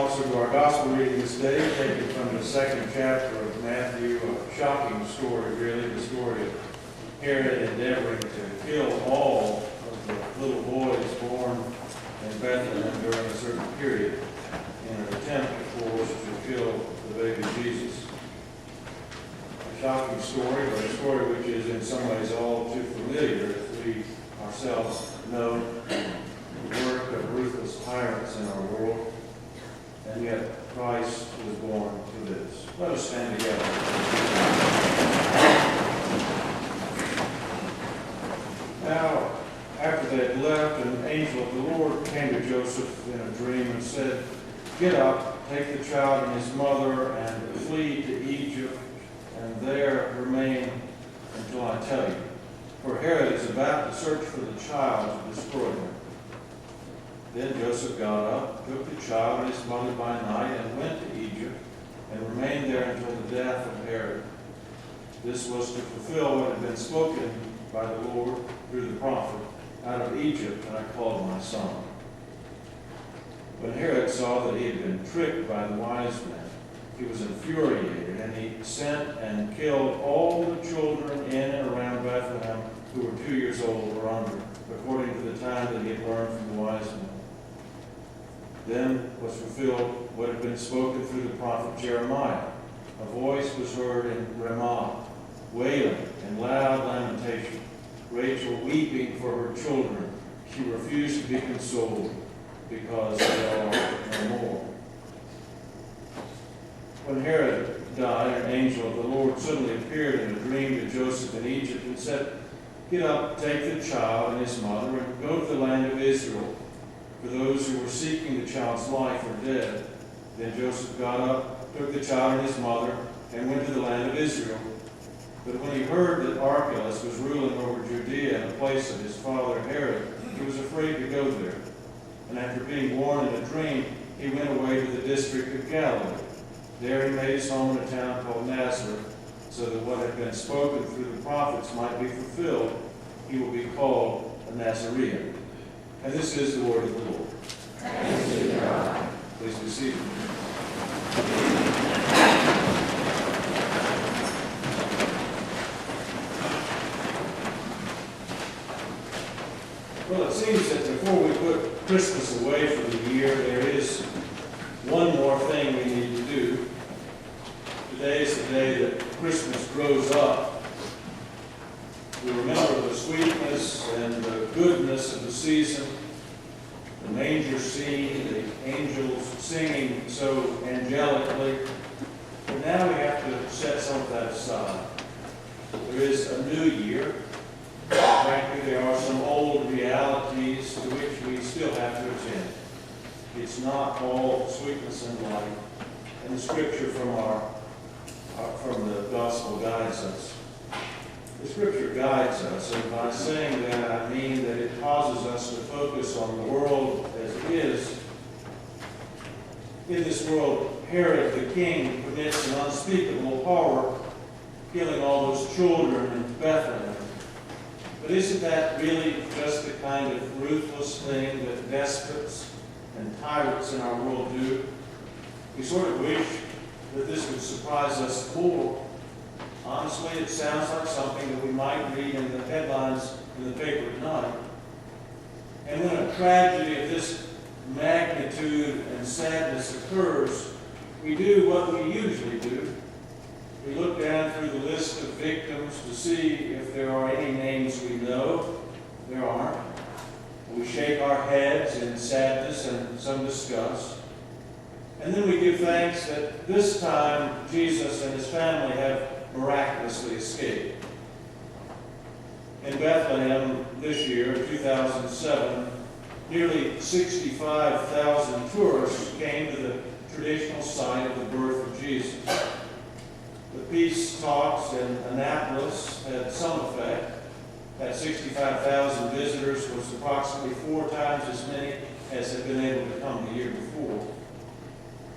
also to our gospel reading this day, taken from the second chapter of Matthew, a shocking story, really, the story of Herod endeavoring to kill all of the little boys born in Bethlehem during a certain period in an attempt, of course, to kill the baby Jesus. A shocking story, but a story which is in some ways all too familiar if we ourselves know the work of ruthless tyrants in our world, and yet Christ was born to this. Let us stand together. Now, after they had left, an angel of the Lord came to Joseph in a dream and said, "Get up, take the child and his mother, and flee to Egypt, and there remain until I tell you. For Herod is about to search for the child to destroy him." Then Joseph got up, took the child and his mother by night, and went to Egypt, and remained there until the death of Herod. This was to fulfill what had been spoken by the Lord through the prophet, "Out of Egypt I called my son." When Herod saw that he had been tricked by the wise men, he was infuriated, and he sent and killed all the children in and around Bethlehem who were 2 years old or under, according to the time that he had learned from the wise men. Then was fulfilled what had been spoken through the prophet Jeremiah. A voice was heard in Ramah, wailing and loud lamentation, Rachel weeping for her children. She refused to be consoled because they are no more. When Herod died, an angel of the Lord suddenly appeared in a dream to Joseph in Egypt and said, "Get up, take the child and his mother, and go to the land of Israel, for those who were seeking the child's life are dead." Then Joseph got up, took the child and his mother, and went to the land of Israel. But when he heard that Archelaus was ruling over Judea in the place of his father Herod, he was afraid to go there. And after being warned in a dream, he went away to the district of Galilee. There he made his home in a town called Nazareth, so that what had been spoken through the prophets might be fulfilled. He will be called a Nazarene. And this is the word of the Lord. Thanks be to God. Please be seated. Well, it seems that before we put Christmas away for the year, there is one more thing we need to do. Today is the day that Christmas grows up. We remember the sweetness and the goodness of the season, the manger scene, the angels singing so angelically. But now we have to set some of that aside. There is a new year. Frankly, there are some old realities to which we still have to attend. It's not all sweetness and light. And the scripture from the gospel guides us. The scripture guides us, and by saying that, I mean that it causes us to focus on the world as it is. In this world, Herod the king commits an unspeakable horror, killing all those children in Bethlehem. But isn't that really just the kind of ruthless thing that despots and tyrants in our world do? We sort of wish that this would surprise us more. Honestly, it sounds like something that we might read in the headlines in the paper at night. And when a tragedy of this magnitude and sadness occurs, we do what we usually do. We look down through the list of victims to see if there are any names we know. There aren't. We shake our heads in sadness and some disgust. And then we give thanks that this time Jesus and his family have miraculously escaped. In Bethlehem this year, 2007, nearly 65,000 tourists came to the traditional site of the birth of Jesus. The peace talks in Annapolis had some effect. That 65,000 visitors was approximately 4 times as many as had been able to come the year before.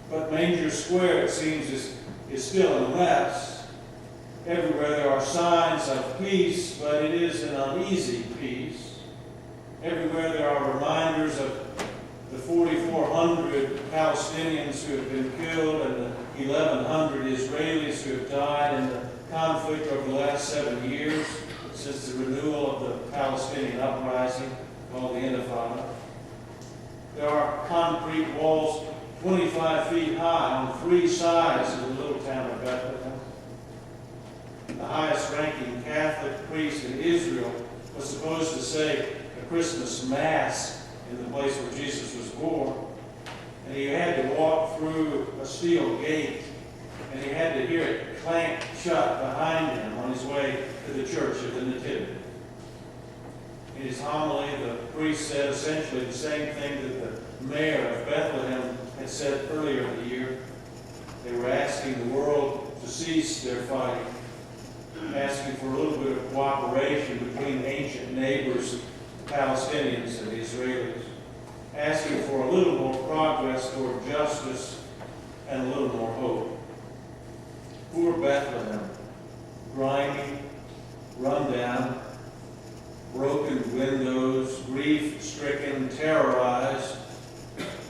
But Manger Square, it seems, is still a mess. Everywhere there are signs of peace, but it is an uneasy peace. Everywhere there are reminders of the 4,400 1,200 Palestinians who have been killed and the 1,100 Israelis who have died in the conflict over the last 7 years since the renewal of the Palestinian uprising called the Intifada. There are concrete walls 25 feet high on 3 sides of the little town of Bethlehem. The highest-ranking Catholic priest in Israel was supposed to say a Christmas Mass in the place where Jesus was born, and he had to walk through a steel gate, and he had to hear it clank shut behind him on his way to the Church of the Nativity. In his homily, the priest said essentially the same thing that the mayor of Bethlehem had said earlier in the year. They were asking the world to cease their fighting, asking for a little bit of cooperation between ancient neighbors, the Palestinians and the Israelis, asking for a little more progress toward justice and a little more hope. Poor Bethlehem, grimy, run down, broken windows, grief-stricken, terrorized.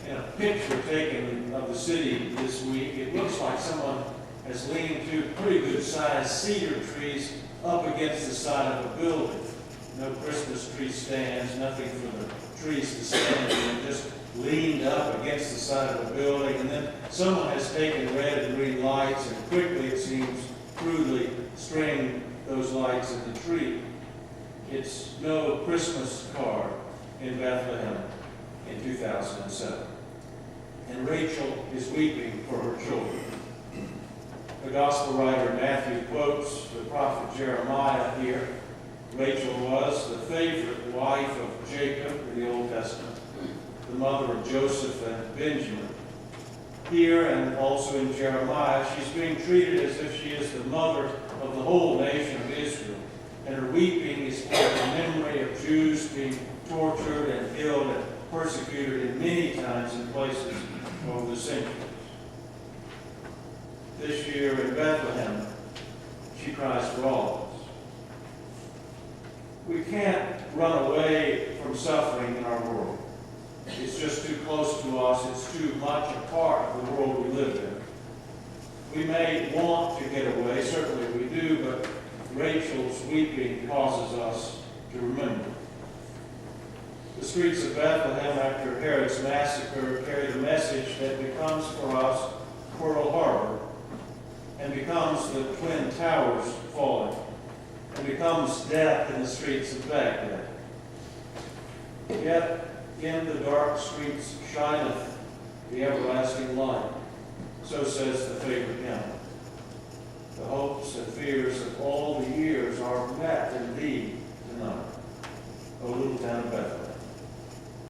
In a picture taken of the city this week, it looks like someone has leaned 2 pretty good-sized cedar trees up against the side of a building. No Christmas tree stands, nothing for the trees to stand in, just leaned up against the side of a building. And then someone has taken red and green lights and quickly, it seems, crudely stringed those lights in the tree. It's no Christmas card in Bethlehem in 2007. And Rachel is weeping for her children. The gospel writer Matthew quotes the prophet Jeremiah here. Rachel was the favorite wife of Jacob in the Old Testament, the mother of Joseph and Benjamin. Here and also in Jeremiah, she's being treated as if she is the mother of the whole nation of Israel. And her weeping is for the memory of Jews being tortured and killed and persecuted in many times and places over the centuries. This year in Bethlehem, she cries for all of us. We can't run away from suffering in our world. It's just too close to us. It's too much a part of the world we live in. We may want to get away, certainly we do, but Rachel's weeping causes us to remember. The streets of Bethlehem after Herod's massacre carry the message that becomes for us Pearl Harbor, and becomes the Twin Towers falling, and becomes death in the streets of Baghdad. Yet in the dark streets shineth the everlasting light. So says the favorite hymn. The hopes and fears of all the years are met in thee,